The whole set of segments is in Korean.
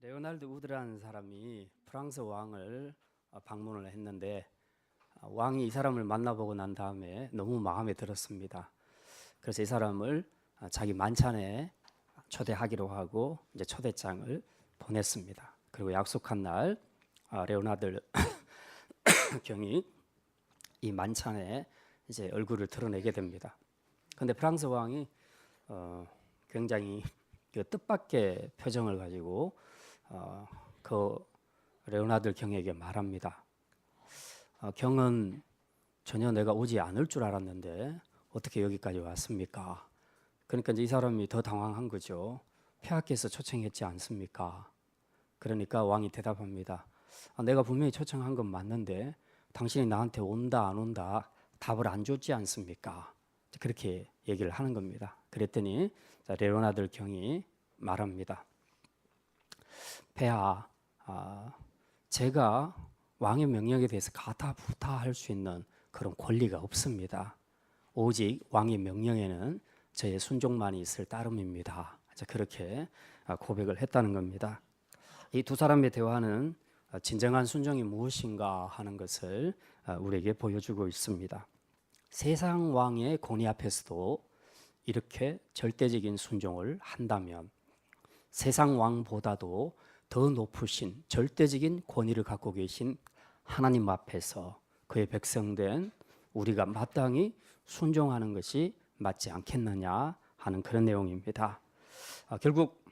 레오날드 우드라는 사람이 프랑스 왕을 방문을 했는데 왕이 이 사람을 만나보고 난 다음에 너무 마음에 들었습니다. 그래서 이 사람을 자기 만찬에 초대하기로 하고 이제 초대장을 보냈습니다. 그리고 약속한 날 레오나드 경이 이 만찬에 이제 얼굴을 드러내게 됩니다. 그런데 프랑스 왕이 굉장히 그 뜻밖의 표정을 가지고 그 레오나드 경에게 말합니다. 경은 전혀 내가 오지 않을 줄 알았는데 어떻게 여기까지 왔습니까? 그러니까 이제 이 사람이 더 당황한 거죠. 폐하께서 초청했지 않습니까? 그러니까 왕이 대답합니다. 내가 분명히 초청한 건 맞는데 당신이 나한테 온다 안 온다 답을 안 줬지 않습니까? 그렇게 얘기를 하는 겁니다. 그랬더니 레오나드 경이 말합니다. 폐하, 제가 왕의 명령에 대해서 가타부타할 수 있는 그런 권리가 없습니다. 오직 왕의 명령에는 저의 순종만이 있을 따름입니다. 그렇게 고백을 했다는 겁니다. 이 두 사람의 대화는 진정한 순종이 무엇인가 하는 것을 우리에게 보여주고 있습니다. 세상 왕의 권위 앞에서도 이렇게 절대적인 순종을 한다면 세상 왕보다도 더 높으신 절대적인 권위를 갖고 계신 하나님 앞에서 그의 백성된 우리가 마땅히 순종하는 것이 맞지 않겠느냐 하는 그런 내용입니다. 결국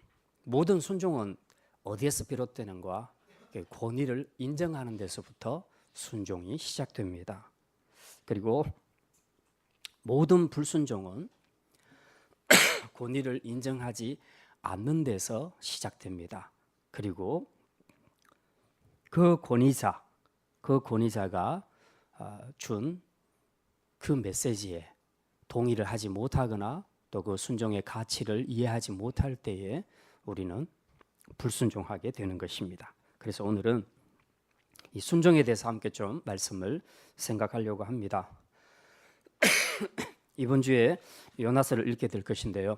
모든 순종은 어디에서 비롯되는가? 권위를 인정하는 데서부터 순종이 시작됩니다. 그리고 모든 불순종은 권위를 인정하지 않는 데서 시작됩니다. 그리고 그 권위자가 준 그 메시지에 동의를 하지 못하거나 또 그 순종의 가치를 이해하지 못할 때에 우리는 불순종하게 되는 것입니다. 그래서 오늘은 이 순종에 대해서 함께 좀 말씀을 생각하려고 합니다. 이번 주에 요나서를 읽게 될 것인데요.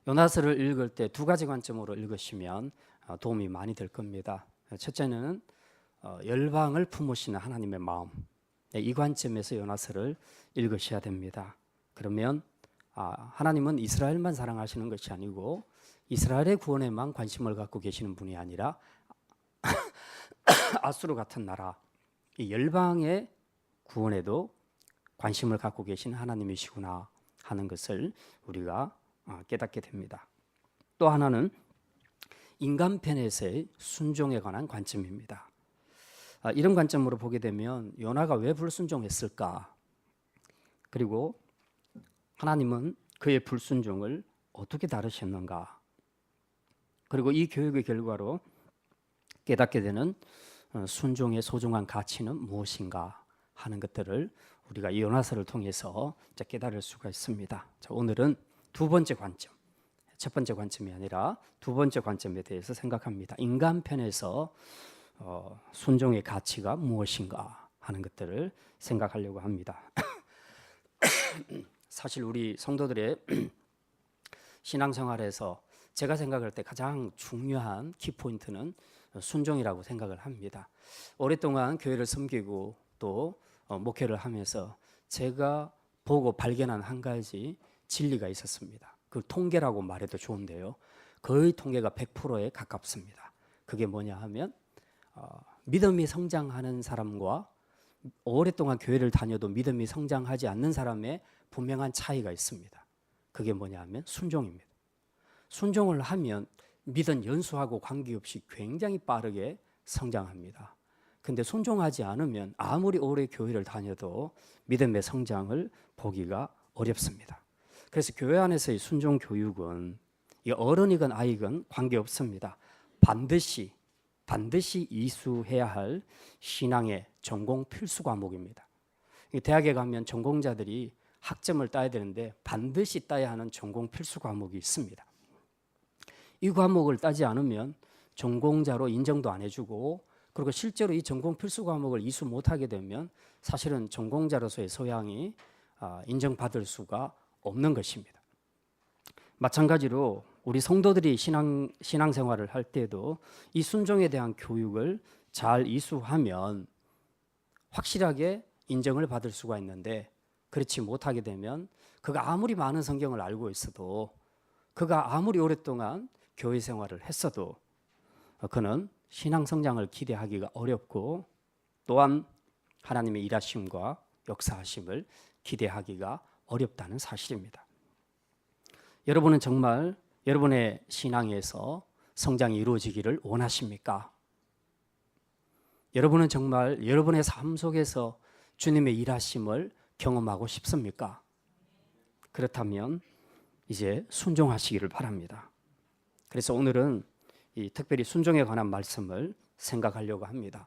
요나서를 읽을 때 두 가지 관점으로 읽으시면 도움이 많이 될 겁니다. 첫째는 열방을 품으시는 하나님의 마음, 이 관점에서 요나서를 읽으셔야 됩니다. 그러면 하나님은 이스라엘만 사랑하시는 것이 아니고 이스라엘의 구원에만 관심을 갖고 계시는 분이 아니라 아수르 같은 나라, 이 열방의 구원에도 관심을 갖고 계신 하나님이시구나 하는 것을 우리가 깨닫게 됩니다. 또 하나는 인간 편에서의 순종에 관한 관점입니다. 이런 관점으로 보게 되면 요나가 왜 불순종했을까? 그리고 하나님은 그의 불순종을 어떻게 다루셨는가? 그리고 이 교육의 결과로 깨닫게 되는 순종의 소중한 가치는 무엇인가 하는 것들을 우리가 이 요나서를 통해서 깨달을 수가 있습니다. 자, 오늘은 두 번째 관점, 첫 번째 관점이 아니라 두 번째 관점에 대해서 생각합니다. 인간 편에서 순종의 가치가 무엇인가 하는 것들을 생각하려고 합니다. 사실 우리 성도들의 신앙생활에서 제가 생각할 때 가장 중요한 키포인트는 순종이라고 생각을 합니다. 오랫동안 교회를 섬기고 또 목회를 하면서 제가 보고 발견한 한 가지 진리가 있었습니다. 그 통계라고 말해도 좋은데요. 거의 통계가 100%에 가깝습니다. 그게 뭐냐 하면 믿음이 성장하는 사람과 오랫동안 교회를 다녀도 믿음이 성장하지 않는 사람의 분명한 차이가 있습니다. 그게 뭐냐 하면 순종입니다. 순종을 하면 믿음 연수하고 관계없이 굉장히 빠르게 성장합니다. 근데 순종하지 않으면 아무리 오래 교회를 다녀도 믿음의 성장을 보기가 어렵습니다. 그래서 교회 안에서의 순종 교육은 어른이건 아이건 관계없습니다. 반드시 이수해야 할 신앙의 전공 필수 과목입니다. 대학에 가면 전공자들이 학점을 따야 되는데 반드시 따야 하는 전공 필수 과목이 있습니다. 이 과목을 따지 않으면 전공자로 인정도 안 해주고 그리고 실제로 이 전공 필수 과목을 이수 못하게 되면 사실은 전공자로서의 소양이 인정받을 수가 없는 것입니다. 마찬가지로 우리 성도들이 신앙생활을 할 때도 이 순종에 대한 교육을 잘 이수하면 확실하게 인정을 받을 수가 있는데, 그렇지 못하게 되면 그가 아무리 많은 성경을 알고 있어도, 그가 아무리 오랫동안 교회 생활을 했어도 그는 신앙 성장을 기대하기가 어렵고, 또한 하나님의 일하심과 역사하심을 기대하기가 어렵다는 사실입니다. 여러분은 정말 여러분의 신앙에서 성장이 이루어지기를 원하십니까? 여러분은 정말 여러분의 삶 속에서 주님의 일하심을 경험하고 싶습니까? 그렇다면 이제 순종하시기를 바랍니다. 그래서 오늘은 특별히 순종에 관한 말씀을 생각하려고 합니다.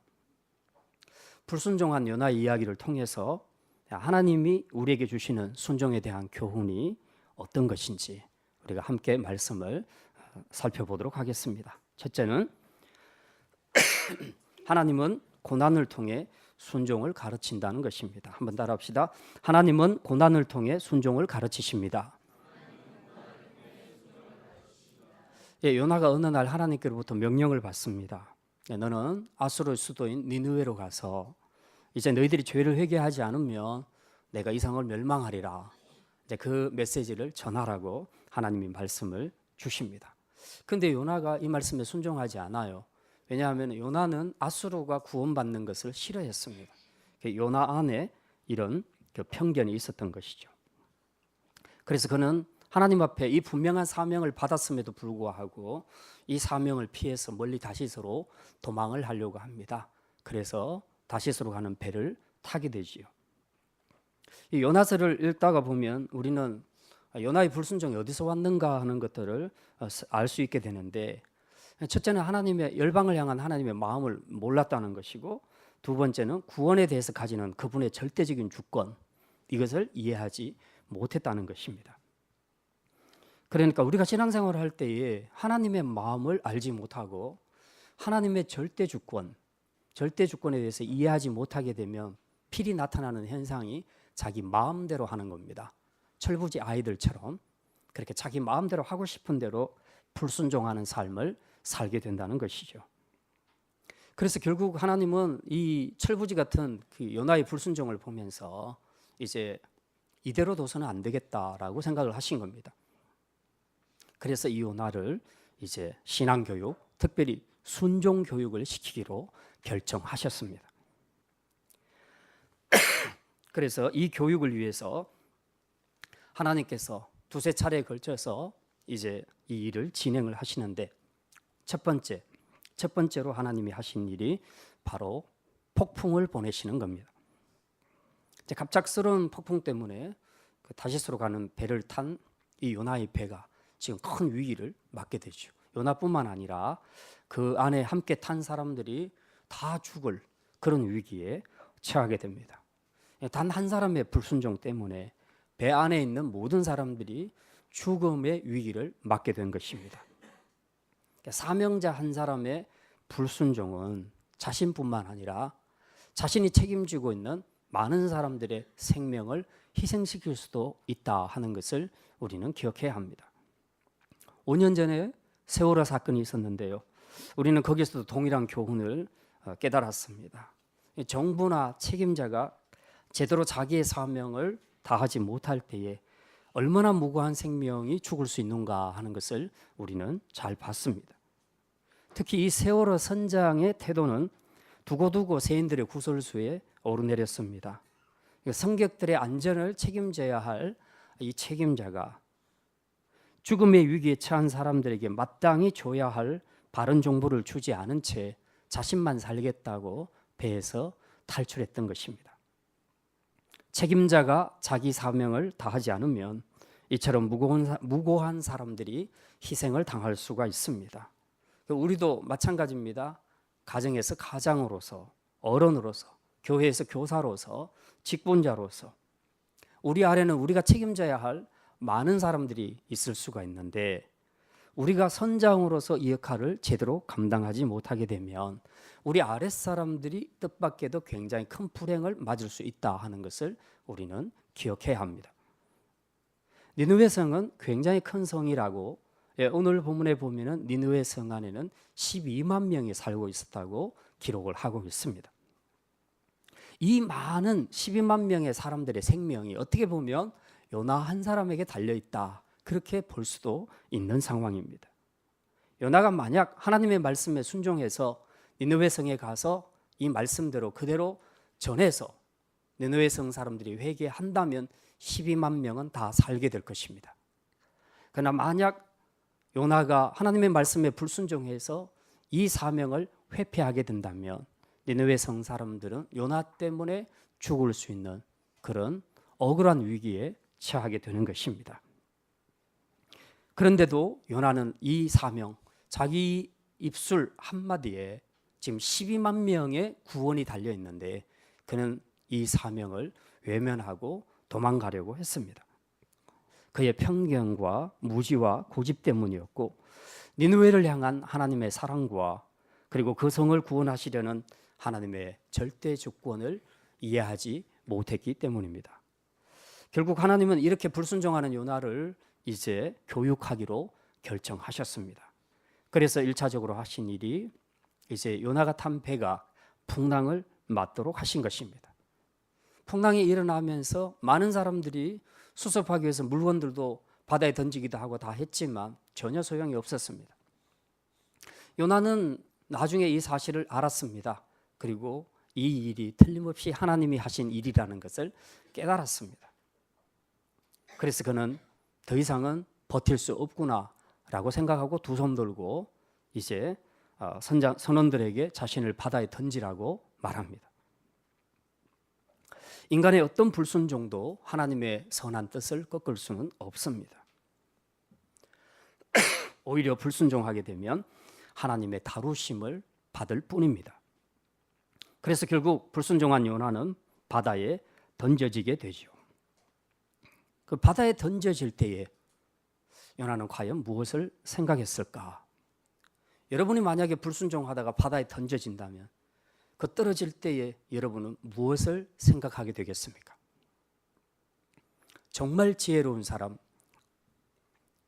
불순종한 요나의 이야기를 통해서 하나님이 우리에게 주시는 순종에 대한 교훈이 어떤 것인지 우리가 함께 말씀을 살펴보도록 하겠습니다. 첫째는 하나님은 고난을 통해 순종을 가르친다는 것입니다. 한번 따라합시다. 하나님은 고난을 통해 순종을 가르치십니다. 예, 요나가 어느 날 하나님께로부터 명령을 받습니다. 너는 아수르 수도인 니느웨로 가서 이제 너희들이 죄를 회개하지 않으면 내가 이 성을 멸망하리라. 이제 그 메시지를 전하라고 하나님이 말씀을 주십니다. 근데 요나가 이 말씀에 순종하지 않아요. 왜냐하면 요나는 아수르가 구원받는 것을 싫어했습니다. 요나 안에 이런 편견이 있었던 것이죠. 그래서 그는 하나님 앞에 이 분명한 사명을 받았음에도 불구하고 이 사명을 피해서 멀리 다시스로 도망을 하려고 합니다. 그래서 다시스로 가는 배를 타게 되지요. 이 요나서를 읽다가 보면 우리는 요나의 불순종이 어디서 왔는가 하는 것들을 알 수 있게 되는데, 첫째는 하나님의 열방을 향한 하나님의 마음을 몰랐다는 것이고, 두 번째는 구원에 대해서 가지는 그분의 절대적인 주권, 이것을 이해하지 못했다는 것입니다. 그러니까 우리가 신앙생활을 할 때에 하나님의 마음을 알지 못하고 하나님의 절대 주권에 대해서 이해하지 못하게 되면 필히 나타나는 현상이 자기 마음대로 하는 겁니다. 철부지 아이들처럼 그렇게 자기 마음대로 하고 싶은 대로 불순종하는 삶을 살게 된다는 것이죠. 그래서 결국 하나님은 이 철부지 같은 그 요나의 불순종을 보면서 이제 이대로 둬서는 안 되겠다라고 생각을 하신 겁니다. 그래서 이 요나를 이제 신앙교육, 특별히 순종 교육을 시키기로 결정하셨습니다. 그래서 이 교육을 위해서 하나님께서 두세 차례에 걸쳐서 이제 이 일을 진행을 하시는데, 첫 번째로 하나님이 하신 일이 바로 폭풍을 보내시는 겁니다. 이제 갑작스러운 폭풍 때문에 그 다시스로 가는 배를 탄 이 요나의 배가 지금 큰 위기를 맞게 되죠. 요나뿐만 아니라 그 안에 함께 탄 사람들이 다 죽을 그런 위기에 처하게 됩니다. 단 한 사람의 불순종 때문에 배 안에 있는 모든 사람들이 죽음의 위기를 맞게 된 것입니다. 사명자 한 사람의 불순종은 자신뿐만 아니라 자신이 책임지고 있는 많은 사람들의 생명을 희생시킬 수도 있다 하는 것을 우리는 기억해야 합니다. 5년 전에 세월호 사건이 있었는데요. 우리는 거기서도 동일한 교훈을 깨달았습니다. 정부나 책임자가 제대로 자기의 사명을 다하지 못할 때에 얼마나 무고한 생명이 죽을 수 있는가 하는 것을 우리는 잘 봤습니다. 특히 이 세월호 선장의 태도는 두고두고 세인들의 구설수에 오르내렸습니다. 승객들의 안전을 책임져야 할 이 책임자가 죽음의 위기에 처한 사람들에게 마땅히 줘야 할 바른 정보를 주지 않은 채 자신만 살겠다고 배에서 탈출했던 것입니다. 책임자가 자기 사명을 다하지 않으면 이처럼 무고한 사람들이 희생을 당할 수가 있습니다. 우리도 마찬가지입니다. 가정에서 가장으로서, 어른으로서, 교회에서 교사로서, 직분자로서 우리 아래는 우리가 책임져야 할 많은 사람들이 있을 수가 있는데, 우리가 선장으로서 이 역할을 제대로 감당하지 못하게 되면 우리 아랫사람들이 뜻밖에도 굉장히 큰 불행을 맞을 수 있다 하는 것을 우리는 기억해야 합니다. 니느웨 성은 굉장히 큰 성이라고 오늘 본문에 보면은 니느웨 성 안에는 12만 명이 살고 있었다고 기록을 하고 있습니다. 이 많은 12만 명의 사람들의 생명이 어떻게 보면 요나 한 사람에게 달려 있다, 그렇게 볼 수도 있는 상황입니다. 요나가 만약 하나님의 말씀에 순종해서 니느웨 성에 가서 이 말씀대로 그대로 전해서 니느웨 성 사람들이 회개한다면 12만 명은 다 살게 될 것입니다. 그러나 만약 요나가 하나님의 말씀에 불순종해서 이 사명을 회피하게 된다면 니느웨 성 사람들은 요나 때문에 죽을 수 있는 그런 억울한 위기에 처하게 되는 것입니다. 그런데도 요나는 이 사명, 자기 입술 한마디에 지금 12만 명의 구원이 달려 있는데 그는 이 사명을 외면하고 도망가려고 했습니다. 그의 편견과 무지와 고집 때문이었고, 니느웨를 향한 하나님의 사랑과 그리고 그 성을 구원하시려는 하나님의 절대 주권을 이해하지 못했기 때문입니다. 결국 하나님은 이렇게 불순종하는 요나를 이제 교육하기로 결정하셨습니다. 그래서 1차적으로 하신 일이 이제 요나가 탄 배가 풍랑을 맞도록 하신 것입니다. 풍랑이 일어나면서 많은 사람들이 수습하기 위해서 물건들도 바다에 던지기도 하고 다 했지만 전혀 소용이 없었습니다. 요나는 나중에 이 사실을 알았습니다. 그리고 이 일이 틀림없이 하나님이 하신 일이라는 것을 깨달았습니다. 그래서 그는 더 이상은 버틸 수 없구나라고 생각하고 두 손 들고 이제 선원들에게 자신을 바다에 던지라고 말합니다. 인간의 어떤 불순종도 하나님의 선한 뜻을 꺾을 수는 없습니다. 오히려 불순종하게 되면 하나님의 다루심을 받을 뿐입니다. 그래서 결국 불순종한 요나는 바다에 던져지게 되죠. 그 바다에 던져질 때에 요나는 과연 무엇을 생각했을까? 여러분이 만약에 불순종하다가 바다에 던져진다면 그 떨어질 때에 여러분은 무엇을 생각하게 되겠습니까? 정말 지혜로운 사람,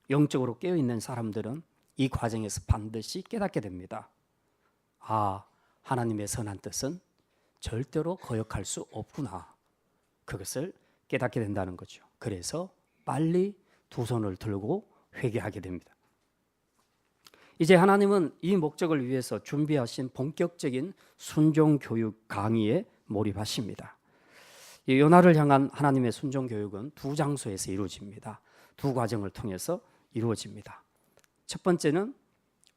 영적으로 깨어있는 사람들은 이 과정에서 반드시 깨닫게 됩니다. 아, 하나님의 선한 뜻은 절대로 거역할 수 없구나. 그것을 깨닫게 된다는 거죠. 그래서 빨리 두 손을 들고 회개하게 됩니다. 이제 하나님은 이 목적을 위해서 준비하신 본격적인 순종 교육 강의에 몰입하십니다. 이 요나를 향한 하나님의 순종 교육은 두 장소에서 이루어집니다. 두 과정을 통해서 이루어집니다. 첫 번째는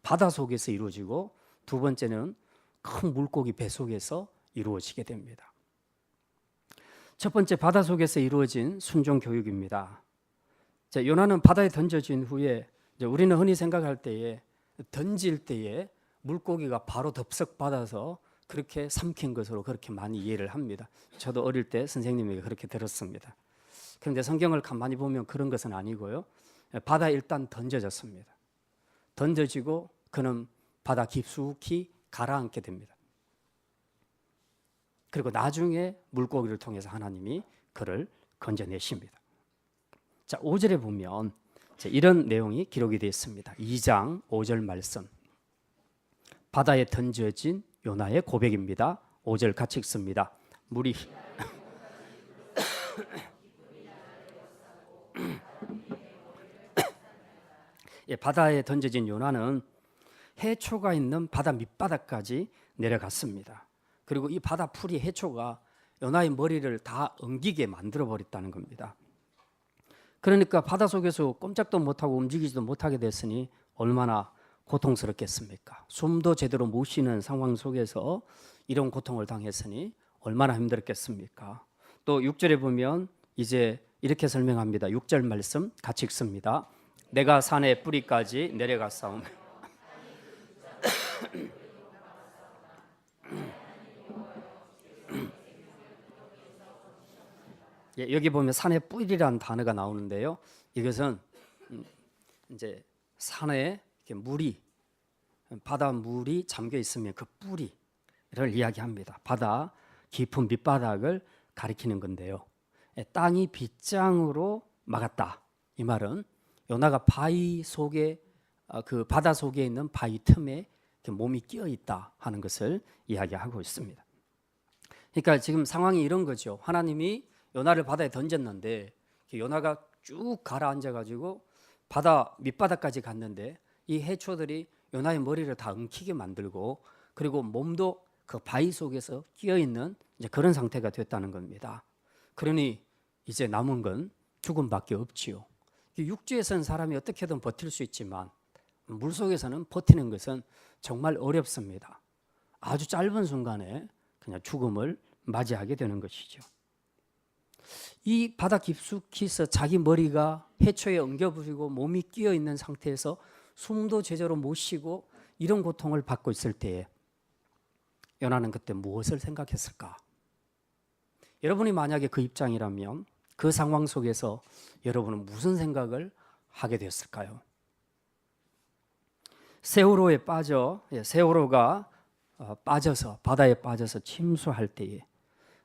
바다 속에서 이루어지고 두 번째는 큰 물고기 배 속에서 이루어지게 됩니다. 첫 번째, 바다 속에서 이루어진 순종 교육입니다. 요나는 바다에 던져진 후에 우리는 흔히 생각할 때에 던질 때에 물고기가 바로 덥석 받아서 그렇게 삼킨 것으로 그렇게 많이 이해를 합니다. 저도 어릴 때 선생님에게 그렇게 들었습니다. 그런데 성경을 가만히 보면 그런 것은 아니고요. 바다에 일단 던져졌습니다. 던져지고 그는 바다 깊숙이 가라앉게 됩니다. 그리고 나중에 물고기를 통해서 하나님이 그를 건져내십니다. 자, 5절에 보면 이런 내용이 기록이 되어 있습니다. 2장 5절 말씀. 바다에 던져진 요나의 고백입니다. 5절 같이 읽습니다. 물이 바다에 던져진 요나는 해초가 있는 바다 밑바닥까지 내려갔습니다. 그리고 이 바다 풀이 해초가 요나의 머리를 다 엉기게 만들어 버렸다는 겁니다. 그러니까 바다 속에서 꼼짝도 못하고 움직이지도 못하게 됐으니 얼마나 고통스럽겠습니까? 숨도 제대로 못 쉬는 상황 속에서 이런 고통을 당했으니 얼마나 힘들었겠습니까? 또 6절에 보면 이제 이렇게 설명합니다. 6절 말씀 같이 읽습니다. 내가 산의 뿌리까지 내려갔사오며 여기 보면 산의 뿌리라는 단어가 나오는데요. 이것은 이제 산에 이렇게 물이 바다 물이 잠겨 있으면 그 뿌리를 이야기합니다. 바다 깊은 밑바닥을 가리키는 건데요. 땅이 빗장으로 막았다. 이 말은 요나가 바위 속에 그 바다 속에 있는 바위 틈에 몸이 끼어 있다 하는 것을 이야기하고 있습니다. 그러니까 지금 상황이 이런 거죠. 하나님이 요나를 바다에 던졌는데 요나가 쭉 가라앉아 가지고 바다 밑바닥까지 갔는데 이 해초들이 요나의 머리를 다 엉키게 만들고 그리고 몸도 그 바위 속에서 끼어 있는 이제 그런 상태가 됐다는 겁니다. 그러니 이제 남은 건 죽음밖에 없지요. 육지에서는 사람이 어떻게든 버틸 수 있지만 물속에서는 버티는 것은 정말 어렵습니다. 아주 짧은 순간에 그냥 죽음을 맞이하게 되는 것이죠. 이 바다 깊숙이서 자기 머리가 해초에 엉겨버리고 몸이 끼어 있는 상태에서 숨도 제대로 못 쉬고 이런 고통을 받고 있을 때에 요나는 그때 무엇을 생각했을까? 여러분이 만약에 그 입장이라면 그 상황 속에서 여러분은 무슨 생각을 하게 됐을까요? 세월호에 빠져 세월호가 빠져서 바다에 빠져서 침수할 때에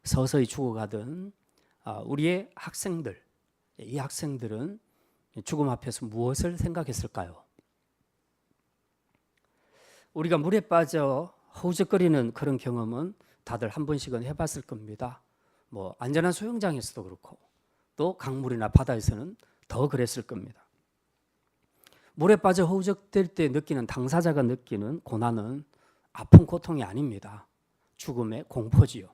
서서히 죽어가던 우리의 학생들, 이 학생들은 죽음 앞에서 무엇을 생각했을까요? 우리가 물에 빠져 허우적거리는 그런 경험은 다들 한 번씩은 해봤을 겁니다. 뭐 안전한 수영장에서도 그렇고 또 강물이나 바다에서는 더 그랬을 겁니다. 물에 빠져 허우적댈 때 느끼는 당사자가 느끼는 고난은 아픈 고통이 아닙니다. 죽음의 공포지요.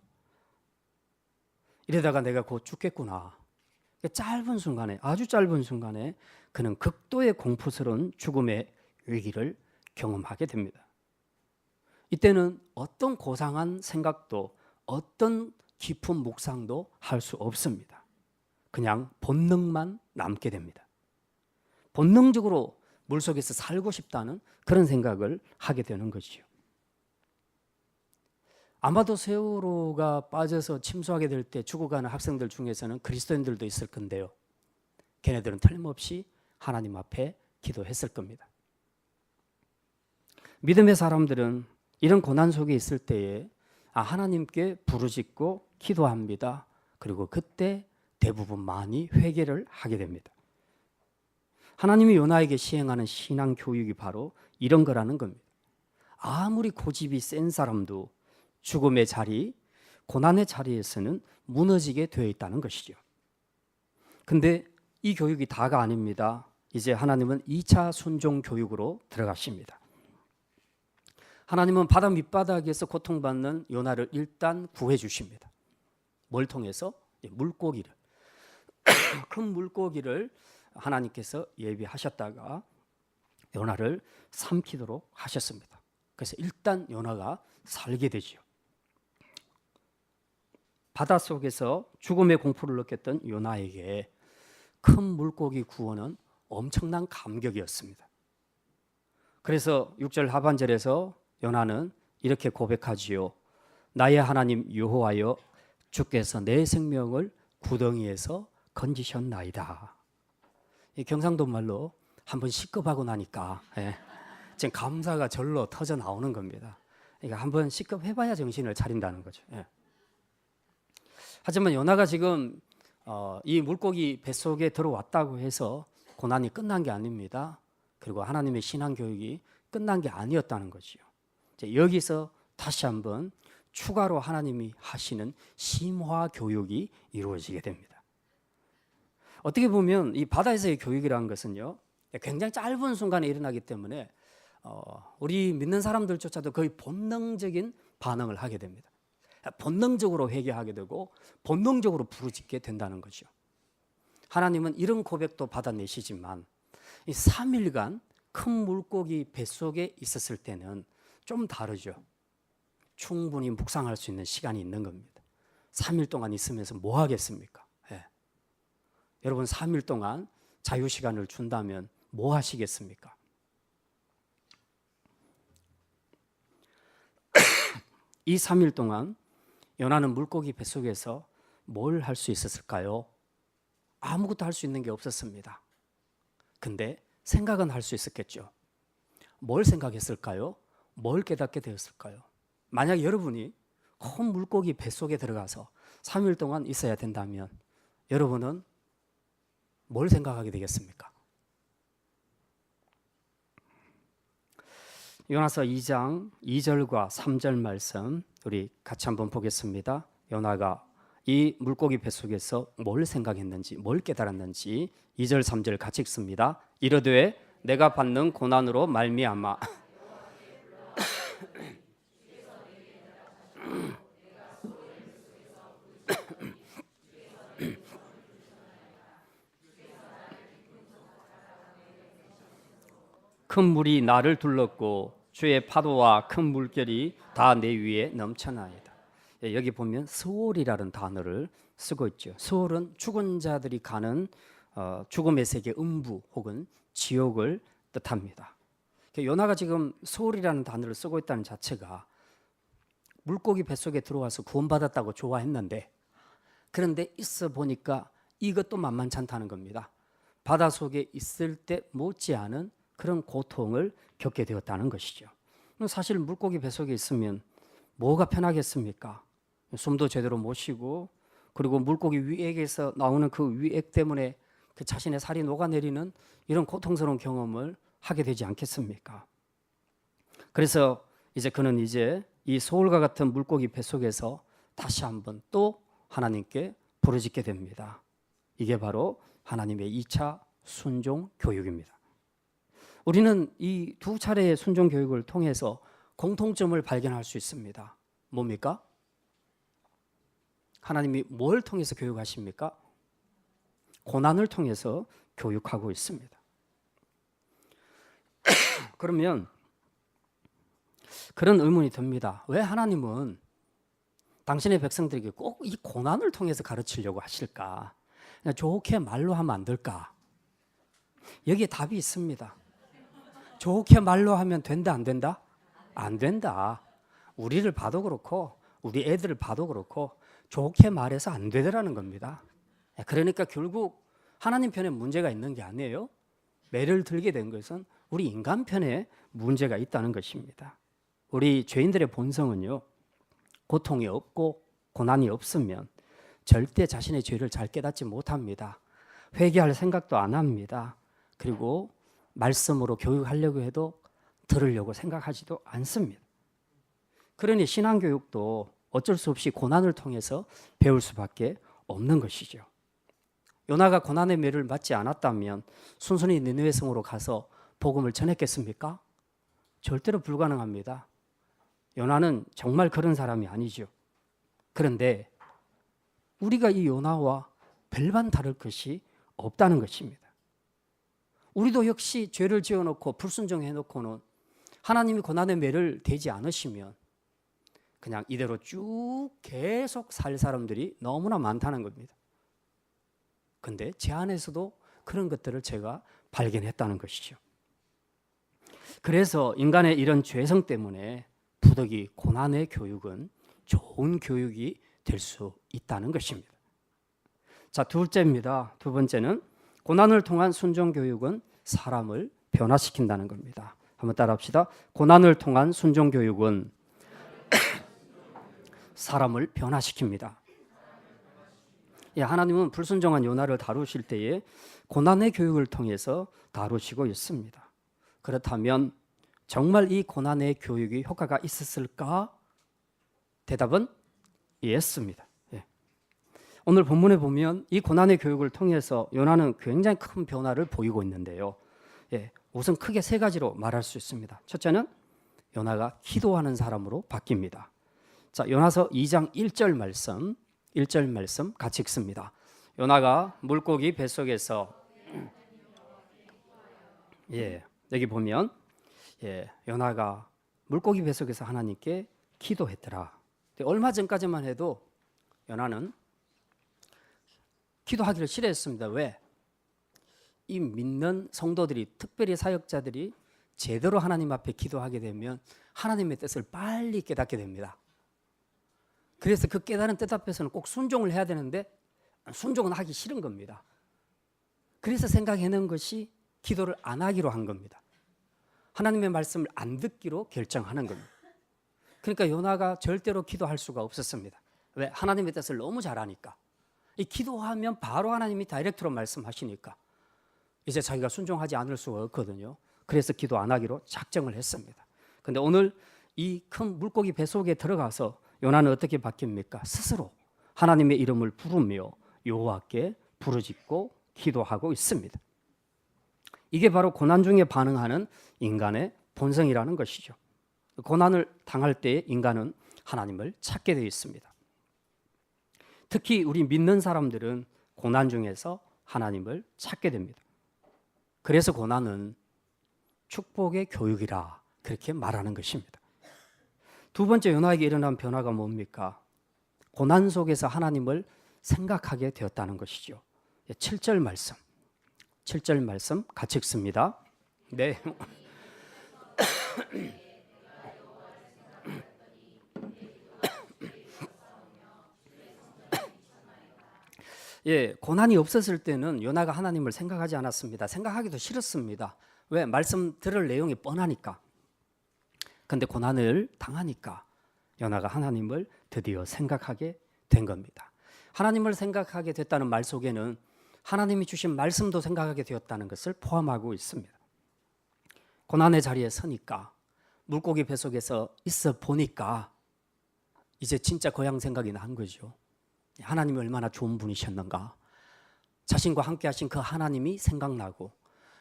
이러다가 내가 곧 죽겠구나. 짧은 순간에, 아주 짧은 순간에 그는 극도의 공포스러운 죽음의 위기를 경험하게 됩니다. 이때는 어떤 고상한 생각도 어떤 깊은 묵상도 할 수 없습니다. 그냥 본능만 남게 됩니다. 본능적으로 물속에서 살고 싶다는 그런 생각을 하게 되는 것이죠. 아마도 세월호가 빠져서 침수하게 될 때 죽어가는 학생들 중에서는 그리스도인들도 있을 건데요. 걔네들은 틀림없이 하나님 앞에 기도했을 겁니다. 믿음의 사람들은 이런 고난 속에 있을 때에 하나님께 부르짖고 기도합니다. 그리고 그때 대부분 많이 회개를 하게 됩니다. 하나님이 요나에게 시행하는 신앙 교육이 바로 이런 거라는 겁니다. 아무리 고집이 센 사람도 죽음의 자리, 고난의 자리에서는 무너지게 되어 있다는 것이죠. 근데 이 교육이 다가 아닙니다. 이제 하나님은 2차 순종 교육으로 들어가십니다. 하나님은 바다 밑바닥에서 고통받는 요나를 일단 구해 주십니다. 뭘 통해서? 물고기를. 큰 물고기를 하나님께서 예비하셨다가 요나를 삼키도록 하셨습니다. 그래서 일단 요나가 살게 되죠. 바닷속에서 죽음의 공포를 느꼈던 요나에게 큰 물고기 구원은 엄청난 감격이었습니다. 그래서 6절 하반절에서 요나는 이렇게 고백하지요. 나의 하나님 여호와여, 주께서 내 생명을 구덩이에서 건지셨나이다. 이 경상도 말로 한번 시급하고 나니까 지금 감사가 절로 터져 나오는 겁니다. 그러니까 한번 시급해봐야 정신을 차린다는 거죠. 하지만 요나가 지금 이 물고기 뱃속에 들어왔다고 해서 고난이 끝난 게 아닙니다. 그리고 하나님의 신앙 교육이 끝난 게 아니었다는 거죠. 여기서 다시 한번 추가로 하나님이 하시는 심화 교육이 이루어지게 됩니다. 어떻게 보면 이 바다에서의 교육이라는 것은요, 굉장히 짧은 순간에 일어나기 때문에 우리 믿는 사람들조차도 거의 본능적인 반응을 하게 됩니다. 본능적으로 회개하게 되고 본능적으로 부르짖게 된다는 거죠. 하나님은 이런 고백도 받아내시지만 이 3일간 큰 물고기 뱃속에 있었을 때는 좀 다르죠. 충분히 묵상할 수 있는 시간이 있는 겁니다. 3일 동안 있으면서 뭐 하겠습니까? 여러분 3일 동안 자유시간을 준다면 뭐 하시겠습니까? 이 3일 동안 요나는 물고기 뱃속에서 뭘 할 수 있었을까요? 아무것도 할 수 있는 게 없었습니다. 근데 생각은 할 수 있었겠죠. 뭘 생각했을까요? 뭘 깨닫게 되었을까요? 만약 여러분이 큰 물고기 뱃속에 들어가서 3일 동안 있어야 된다면 여러분은 뭘 생각하게 되겠습니까? 요나서 2장 2절과 3절 말씀 우리 같이 한번 보겠습니다. 요나가 이 물고기 뱃속에서 뭘 생각했는지, 뭘 깨달았는지 2절 3절 같이 읽습니다. 이르되 내가 받는 고난으로 말미암아 큰 물이 나를 둘렀고 주의 파도와 큰 물결이 다 내 위에 넘쳐나이다. 여기 보면 스올이라는 단어를 쓰고 있죠. 스올은 죽은 자들이 가는 죽음의 세계 음부 혹은 지옥을 뜻합니다. 요나가 지금 스올이라는 단어를 쓰고 있다는 자체가 물고기 뱃속에 들어와서 구원받았다고 좋아했는데, 그런데 있어 보니까 이것도 만만치 않다는 겁니다. 바다 속에 있을 때 못지않은 그런 고통을 겪게 되었다는 것이죠. 사실 물고기 뱃속에 있으면 뭐가 편하겠습니까? 숨도 제대로 못 쉬고, 그리고 물고기 위액에서 나오는 그 위액 때문에 그 자신의 살이 녹아내리는 이런 고통스러운 경험을 하게 되지 않겠습니까? 그래서 그는 이 소울과 같은 물고기 뱃속에서 다시 한번 또 하나님께 부르짖게 됩니다. 이게 바로 하나님의 2차 순종 교육입니다. 우리는 이 두 차례의 순종 교육을 통해서 공통점을 발견할 수 있습니다. 뭡니까? 하나님이 뭘 통해서 교육하십니까? 고난을 통해서 교육하고 있습니다. 그러면 그런 의문이 듭니다. 왜 하나님은 당신의 백성들에게 꼭 이 고난을 통해서 가르치려고 하실까? 그냥 좋게 말로 하면 안 될까? 여기에 답이 있습니다. 좋게 말로 하면 된다, 안 된다? 안 된다. 우리를 봐도 그렇고 우리 애들을 봐도 그렇고 좋게 말해서 안 되더라는 겁니다. 그러니까 결국 하나님 편에 문제가 있는 게 아니에요. 매를 들게 된 것은 우리 인간 편에 문제가 있다는 것입니다. 우리 죄인들의 본성은요, 고통이 없고 고난이 없으면 절대 자신의 죄를 잘 깨닫지 못합니다. 회개할 생각도 안 합니다. 그리고 말씀으로 교육하려고 해도 들으려고 생각하지도 않습니다. 그러니 신앙교육도 어쩔 수 없이 고난을 통해서 배울 수밖에 없는 것이죠. 요나가 고난의 매를 맞지 않았다면 순순히 니느웨 성으로 가서 복음을 전했겠습니까? 절대로 불가능합니다. 요나는 정말 그런 사람이 아니죠. 그런데 우리가 이 요나와 별반 다를 것이 없다는 것입니다. 우리도 역시 죄를 지어놓고 불순종해놓고는 하나님이 고난의 매를 대지 않으시면 그냥 이대로 쭉 계속 살 사람들이 너무나 많다는 겁니다. 근데 제 안에서도 그런 것들을 제가 발견했다는 것이죠. 그래서 인간의 이런 죄성 때문에 부득이 고난의 교육은 좋은 교육이 될 수 있다는 것입니다. 자, 둘째입니다. 두 번째는 고난을 통한 순종 교육은 사람을 변화시킨다는 겁니다. 한번 따라합시다. 고난을 통한 순종 교육은 사람을 변화시킵니다. 하나님은 불순종한 요나를 다루실 때에 고난의 교육을 통해서 다루시고 있습니다. 그렇다면 정말 이 고난의 교육이 효과가 있었을까? 대답은 예스입니다. 오늘 본문에 보면 이 고난의 교육을 통해서 요나는 굉장히 큰 변화를 보이고 있는데요. 우선 크게 세 가지로 말할 수 있습니다. 첫째는 요나가 기도하는 사람으로 바뀝니다. 자, 요나서 2장 1절 말씀 같이 읽습니다. 요나가 물고기 뱃속에서 여기 보면 요나가 물고기 뱃속에서 하나님께 기도했더라. 얼마 전까지만 해도 요나는 기도하기를 싫어했습니다. 왜? 이 믿는 성도들이, 특별히 사역자들이 제대로 하나님 앞에 기도하게 되면 하나님의 뜻을 빨리 깨닫게 됩니다. 그래서 그 깨달은 뜻 앞에서는 꼭 순종을 해야 되는데 순종은 하기 싫은 겁니다. 그래서 생각해낸 것이 기도를 안 하기로 한 겁니다. 하나님의 말씀을 안 듣기로 결정하는 겁니다. 그러니까 요나가 절대로 기도할 수가 없었습니다. 왜? 하나님의 뜻을 너무 잘 아니까. 이 기도하면 바로 하나님이 다이렉트로 말씀하시니까 이제 자기가 순종하지 않을 수가 없거든요. 그래서 기도 안 하기로 작정을 했습니다. 근데 오늘 이 큰 물고기 배 속에 들어가서 요나는 어떻게 바뀝니까? 스스로 하나님의 이름을 부르며 여호와께 부르짖고 기도하고 있습니다. 이게 바로 고난 중에 반응하는 인간의 본성이라는 것이죠. 고난을 당할 때 인간은 하나님을 찾게 되어 있습니다. 특히 우리 믿는 사람들은 고난 중에서 하나님을 찾게 됩니다. 그래서 고난은 축복의 교육이라 그렇게 말하는 것입니다. 두 번째 요나에게 일어난 변화가 뭡니까? 고난 속에서 하나님을 생각하게 되었다는 것이죠. 7절 말씀 같이 읽습니다. 네. 예, 고난이 없었을 때는 요나가 하나님을 생각하지 않았습니다. 생각하기도 싫었습니다. 왜? 말씀 들을 내용이 뻔하니까. 근데 고난을 당하니까 요나가 하나님을 드디어 생각하게 된 겁니다. 하나님을 생각하게 됐다는 말 속에는 하나님이 주신 말씀도 생각하게 되었다는 것을 포함하고 있습니다. 고난의 자리에 서니까 물고기 배 속에서 있어 보니까 이제 진짜 고향 생각이 난 거죠. 하나님이 얼마나 좋은 분이셨는가. 자신과 함께 하신 그 하나님이 생각나고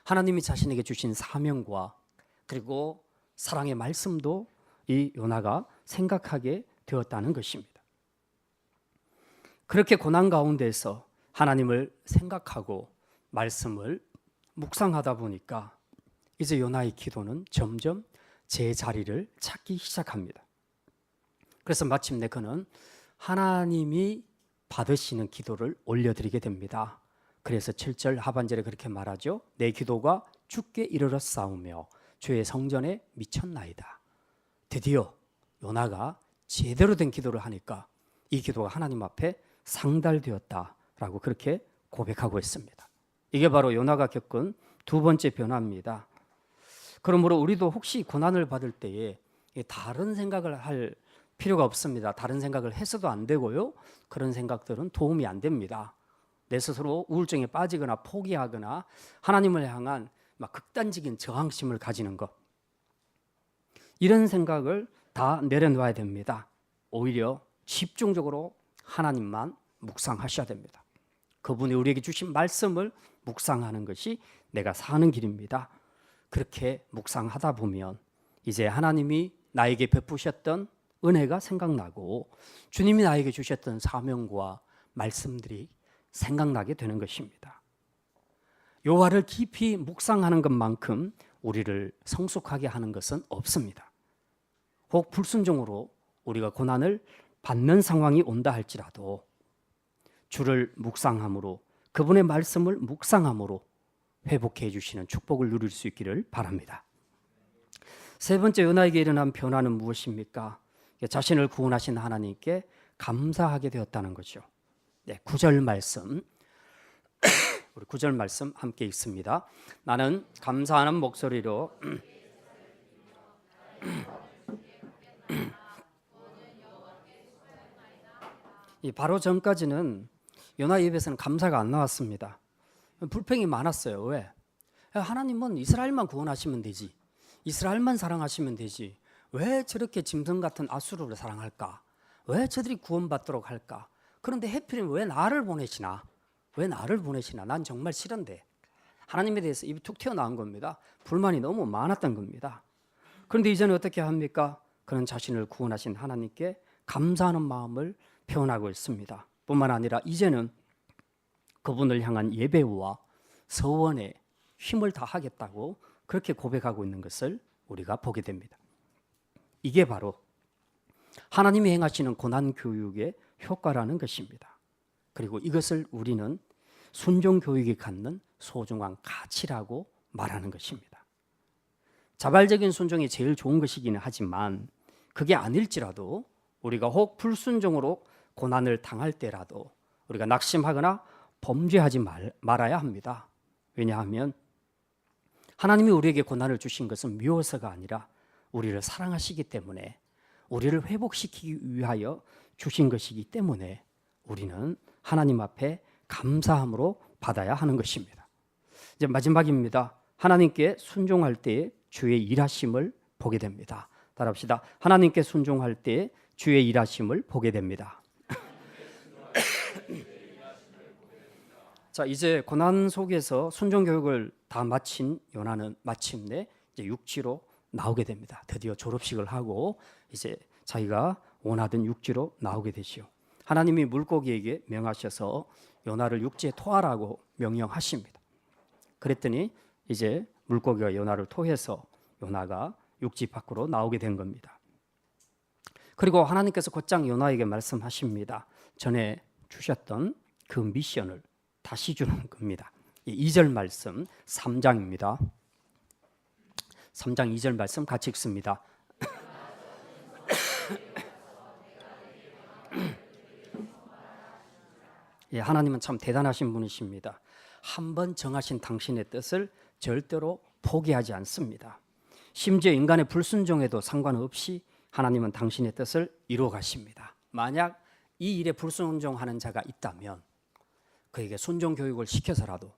하나님이 자신에게 주신 사명과 그리고 사랑의 말씀도 이 요나가 생각하게 되었다는 것입니다. 그렇게 고난 가운데서 하나님을 생각하고 말씀을 묵상하다 보니까 이제 요나의 기도는 점점 제 자리를 찾기 시작합니다. 그래서 마침내 그는 하나님이 받으시는 기도를 올려드리게 됩니다. 그래서 7절 하반절에 그렇게 말하죠. 내 기도가 주께 이르렀사오며 주의 성전에 미쳤나이다. 드디어 요나가 제대로 된 기도를 하니까 이 기도가 하나님 앞에 상달되었다라고 그렇게 고백하고 있습니다. 이게 바로 요나가 겪은 두 번째 변화입니다. 그러므로 우리도 혹시 고난을 받을 때에 다른 생각을 할 필요가 없습니다. 다른 생각을 해서도 안 되고요. 그런 생각들은 도움이 안 됩니다. 내 스스로 우울증에 빠지거나 포기하거나 하나님을 향한 막 극단적인 저항심을 가지는 것, 이런 생각을 다 내려놓아야 됩니다. 오히려 집중적으로 하나님만 묵상하셔야 됩니다. 그분이 우리에게 주신 말씀을 묵상하는 것이 내가 사는 길입니다. 그렇게 묵상하다 보면 이제 하나님이 나에게 베푸셨던 은혜가 생각나고 주님이 나에게 주셨던 사명과 말씀들이 생각나게 되는 것입니다. 여호와를 깊이 묵상하는 것만큼 우리를 성숙하게 하는 것은 없습니다. 혹 불순종으로 우리가 고난을 받는 상황이 온다 할지라도 주를 묵상함으로, 그분의 말씀을 묵상함으로 회복해 주시는 축복을 누릴 수 있기를 바랍니다. 세 번째 요나에게 일어난 변화는 무엇입니까? 자신을 구원하신 하나님께 감사하게 되었다는 거죠. 네, 9절 말씀 우리 9절 말씀 함께 읽습니다. 나는 감사하는 목소리로 바로 전까지는 요나 입에서는 감사가 안 나왔습니다. 불평이 많았어요. 왜? 하나님은 이스라엘만 구원하시면 되지, 이스라엘만 사랑하시면 되지, 왜 저렇게 짐승 같은 아수르를 사랑할까? 왜 저들이 구원받도록 할까? 그런데 해필이면 왜 나를 보내시나? 왜 나를 보내시나? 난 정말 싫은데. 하나님에 대해서 입이 툭 튀어나온 겁니다. 불만이 너무 많았던 겁니다. 그런데 이제는 어떻게 합니까? 그는 자신을 구원하신 하나님께 감사하는 마음을 표현하고 있습니다. 뿐만 아니라 이제는 그분을 향한 예배와 서원에 힘을 다하겠다고 그렇게 고백하고 있는 것을 우리가 보게 됩니다. 이게 바로 하나님이 행하시는 고난 교육의 효과라는 것입니다. 그리고 이것을 우리는 순종 교육이 갖는 소중한 가치라고 말하는 것입니다. 자발적인 순종이 제일 좋은 것이기는 하지만 그게 아닐지라도 우리가 혹 불순종으로 고난을 당할 때라도 우리가 낙심하거나 범죄하지 말아야 합니다. 왜냐하면 하나님이 우리에게 고난을 주신 것은 미워서가 아니라 우리를 사랑하시기 때문에, 우리를 회복시키기 위하여 주신 것이기 때문에 우리는 하나님 앞에 감사함으로 받아야 하는 것입니다. 이제 마지막입니다. 하나님께 순종할 때에 주의 일하심을 보게 됩니다. 따라합시다. 하나님께 순종할 때 주의 일하심을 보게 됩니다. 자, 이제 고난 속에서 순종 교육을 다 마친 요나는 마침내 이제 육지로 나오게 됩니다. 드디어 졸업식을 하고 이제 자기가 원하던 육지로 나오게 되지요. 하나님이 물고기에게 명하셔서 요나를 육지에 토하라고 명령하십니다. 그랬더니 이제 물고기가 요나를 토해서 요나가 육지 밖으로 나오게 된 겁니다. 그리고 하나님께서 곧장 요나에게 말씀하십니다. 전에 주셨던 그 미션을 다시 주는 겁니다. 2절 말씀 3장입니다. 3장 2절 말씀 같이 읽습니다. 예, 하나님은 참 대단하신 분이십니다. 한번 정하신 당신의 뜻을 절대로 포기하지 않습니다. 심지어 인간의 불순종에도 상관없이 하나님은 당신의 뜻을 이루어 가십니다. 만약 이 일에 불순종하는 자가 있다면 그에게 순종 교육을 시켜서라도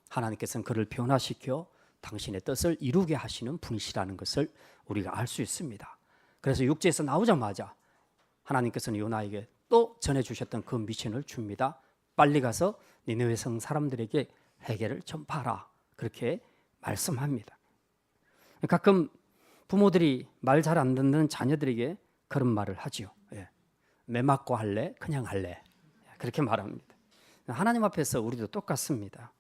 하나님께서는 그를 변화시켜 당신의 뜻을 이루게 하시는 분이시라는 것을 우리가 알 수 있습니다. 그래서 육지에서 나오자마자 하나님께서는 요나에게 또 전해주셨던 그 미션을 줍니다. 빨리 가서 니느웨 성 사람들에게 회개를 전파하라. 그렇게 말씀합니다. 가끔 부모들이 말 잘 안 듣는 자녀들에게 그런 말을 하지요. 예. 매 맞고 할래? 그냥 할래? 그렇게 말합니다. 하나님 앞에서 우리도 똑같습니다.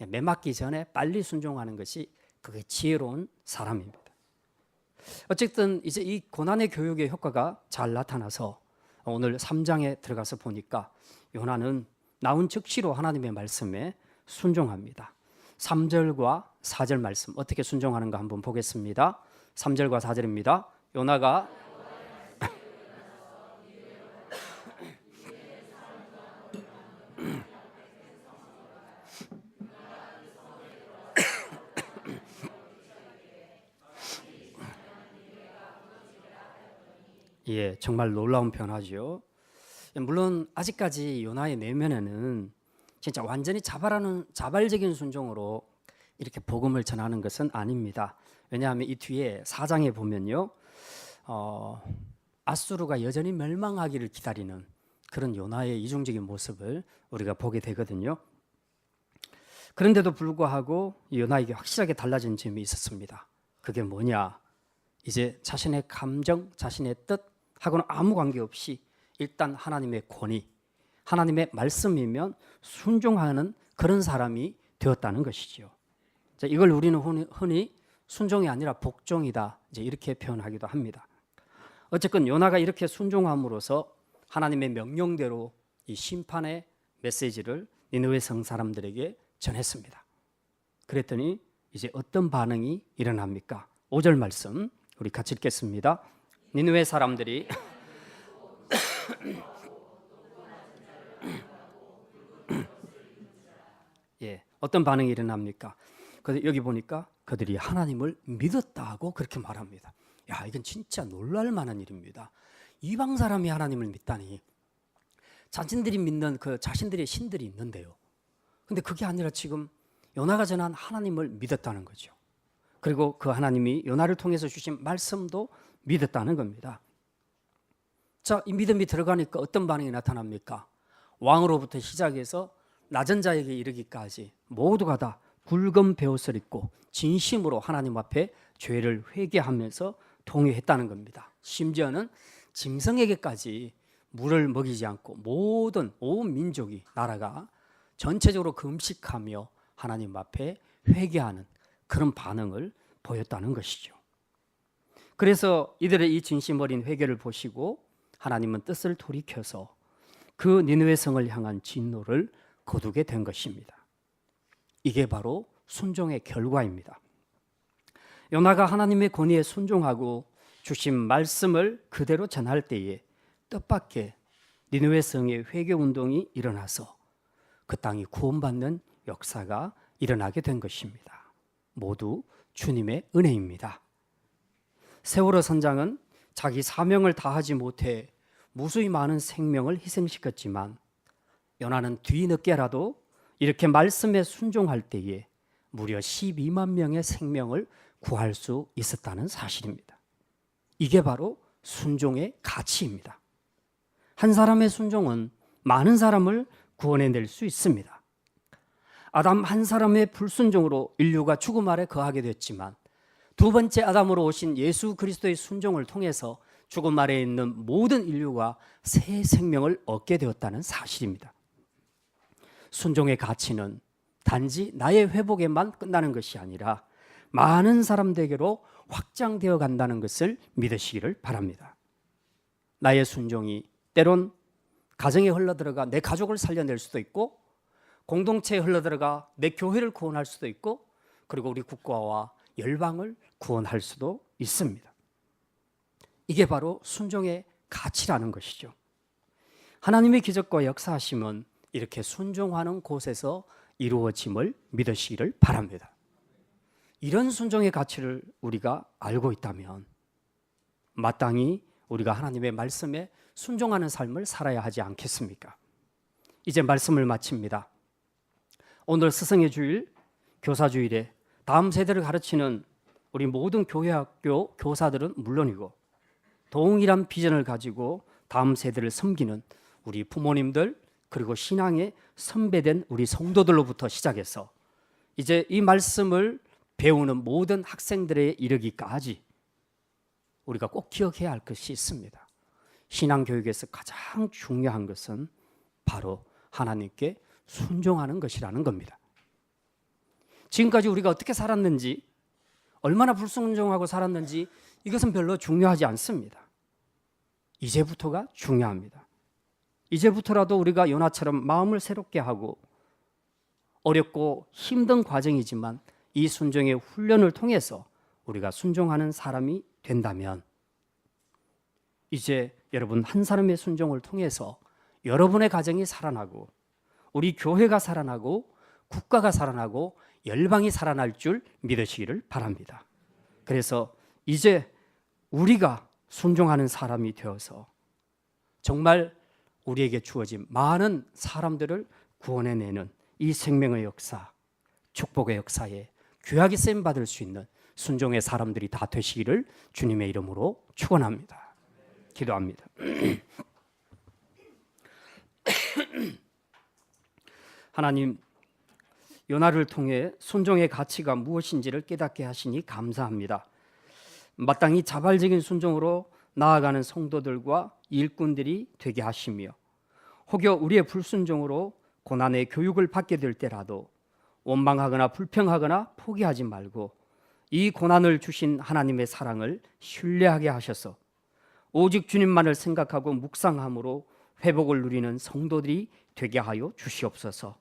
매 맞기 전에 빨리 순종하는 것이 그게 지혜로운 사람입니다. 어쨌든 이제 이 고난의 교육의 효과가 잘 나타나서 오늘 3장에 들어가서 보니까 요나는 나온 즉시로 하나님의 말씀에 순종합니다. 3절과 4절 말씀 어떻게 순종하는가 한번 보겠습니다. 3절과 4절입니다. 요나가 예, 정말 놀라운 변화죠. 물론 아직까지 요나의 내면에는 진짜 완전히 자발적인 순종으로 이렇게 복음을 전하는 것은 아닙니다. 왜냐하면 이 뒤에 4장에 보면요, 아수르가 여전히 멸망하기를 기다리는 그런 요나의 이중적인 모습을 우리가 보게 되거든요. 그런데도 불구하고 요나에게 확실하게 달라진 점이 있었습니다. 그게 뭐냐? 이제 자신의 감정, 자신의 뜻하고는 아무 관계없이 일단 하나님의 권위, 하나님의 말씀이면 순종하는 그런 사람이 되었다는 것이죠. 이걸 우리는 흔히 순종이 아니라 복종이다, 이제 이렇게 표현하기도 합니다. 어쨌건 요나가 이렇게 순종함으로써 하나님의 명령대로 이 심판의 메시지를 니느웨 성 사람들에게 전했습니다. 그랬더니 이제 어떤 반응이 일어납니까? 5절 말씀 우리 같이 읽겠습니다. 니느웨 사람들이 예, 어떤 반응이 일어납니까? 여기 보니까 그들이 하나님을 믿었다고 그렇게 말합니다. 야, 이건 진짜 놀랄 만한 일입니다. 이방 사람이 하나님을 믿다니. 자신들이 믿는 그 자신들의 신들이 있는데요. 근데 그게 아니라 지금 요나가 전한 하나님을 믿었다는 거죠. 그리고 그 하나님이 요나를 통해서 주신 말씀도 믿었다는 겁니다. 자, 이 믿음이 들어가니까 어떤 반응이 나타납니까? 왕으로부터 시작해서 낮은 자에게 이르기까지 모두가 다 굵은 베옷을 입고 진심으로 하나님 앞에 죄를 회개하면서 동의했다는 겁니다. 심지어는 짐승에게까지 물을 먹이지 않고 모든 온 민족이 나라가 전체적으로 금식하며 하나님 앞에 회개하는 그런 반응을 보였다는 것이죠. 그래서 이들의 이 진심 어린 회개를 보시고 하나님은 뜻을 돌이켜서 그 니느웨 성을 향한 진노를 거두게 된 것입니다. 이게 바로 순종의 결과입니다. 요나가 하나님의 권위에 순종하고 주신 말씀을 그대로 전할 때에 뜻밖의 니느웨 성의 회개 운동이 일어나서 그 땅이 구원받는 역사가 일어나게 된 것입니다. 모두 주님의 은혜입니다. 세월호 선장은 자기 사명을 다하지 못해 무수히 많은 생명을 희생시켰지만 요나는 뒤늦게라도 이렇게 말씀에 순종할 때에 무려 12만 명의 생명을 구할 수 있었다는 사실입니다. 이게 바로 순종의 가치입니다. 한 사람의 순종은 많은 사람을 구원해낼 수 있습니다. 아담 한 사람의 불순종으로 인류가 죽음 아래 거하게 됐지만 두 번째 아담으로 오신 예수 그리스도의 순종을 통해서 죽음 아래에 있는 모든 인류가 새 생명을 얻게 되었다는 사실입니다. 순종의 가치는 단지 나의 회복에만 끝나는 것이 아니라 많은 사람들에게로 확장되어 간다는 것을 믿으시기를 바랍니다. 나의 순종이 때론 가정에 흘러들어가 내 가족을 살려낼 수도 있고, 공동체에 흘러들어가 내 교회를 구원할 수도 있고, 그리고 우리 국가와 열방을 구원할 수도 있습니다. 이게 바로 순종의 가치라는 것이죠. 하나님의 기적과 역사하심은 이렇게 순종하는 곳에서 이루어짐을 믿으시기를 바랍니다. 이런 순종의 가치를 우리가 알고 있다면 마땅히 우리가 하나님의 말씀에 순종하는 삶을 살아야 하지 않겠습니까? 이제 말씀을 마칩니다. 오늘 스승의 주일, 교사주일에 다음 세대를 가르치는 우리 모든 교회학교 교사들은 물론이고 동일한 비전을 가지고 다음 세대를 섬기는 우리 부모님들, 그리고 신앙의 선배된 우리 성도들로부터 시작해서 이제 이 말씀을 배우는 모든 학생들에 이르기까지 우리가 꼭 기억해야 할 것이 있습니다. 신앙교육에서 가장 중요한 것은 바로 하나님께 순종하는 것이라는 겁니다. 지금까지 우리가 어떻게 살았는지, 얼마나 불순종하고 살았는지 이것은 별로 중요하지 않습니다. 이제부터가 중요합니다. 이제부터라도 우리가 요나처럼 마음을 새롭게 하고, 어렵고 힘든 과정이지만 이 순종의 훈련을 통해서 우리가 순종하는 사람이 된다면 이제 여러분 한 사람의 순종을 통해서 여러분의 가정이 살아나고, 우리 교회가 살아나고, 국가가 살아나고, 열방이 살아날 줄 믿으시기를 바랍니다. 그래서 이제 우리가 순종하는 사람이 되어서 정말 우리에게 주어진 많은 사람들을 구원해내는 이 생명의 역사, 축복의 역사에 귀하게 쓰임 받을 수 있는 순종의 사람들이 다 되시기를 주님의 이름으로 축원합니다. 기도합니다. 하나님, 요나를 통해 순종의 가치가 무엇인지를 깨닫게 하시니 감사합니다. 마땅히 자발적인 순종으로 나아가는 성도들과 일꾼들이 되게 하시며, 혹여 우리의 불순종으로 고난의 교육을 받게 될 때라도 원망하거나 불평하거나 포기하지 말고 이 고난을 주신 하나님의 사랑을 신뢰하게 하셔서 오직 주님만을 생각하고 묵상함으로 회복을 누리는 성도들이 되게 하여 주시옵소서.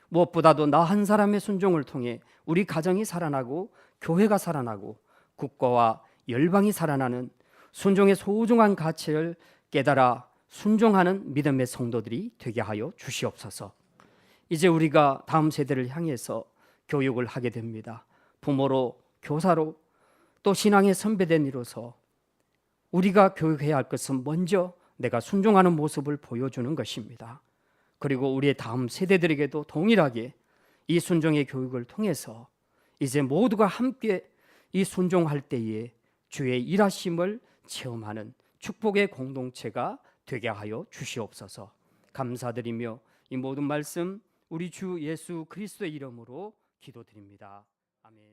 무엇보다도 나 한 사람의 순종을 통해 우리 가정이 살아나고 교회가 살아나고 국가와 열방이 살아나는 순종의 소중한 가치를 깨달아 순종하는 믿음의 성도들이 되게 하여 주시옵소서. 이제 우리가 다음 세대를 향해서 교육을 하게 됩니다. 부모로, 교사로, 또 신앙의 선배된 이로서 우리가 교육해야 할 것은 먼저 내가 순종하는 모습을 보여주는 것입니다. 그리고 우리의 다음 세대들에게도 동일하게 이 순종의 교육을 통해서 이제 모두가 함께 이 순종할 때에 주의 일하심을 체험하는 축복의 공동체가 되게 하여 주시옵소서. 감사드리며 이 모든 말씀 우리 주 예수 그리스도의 이름으로 기도드립니다. 아멘.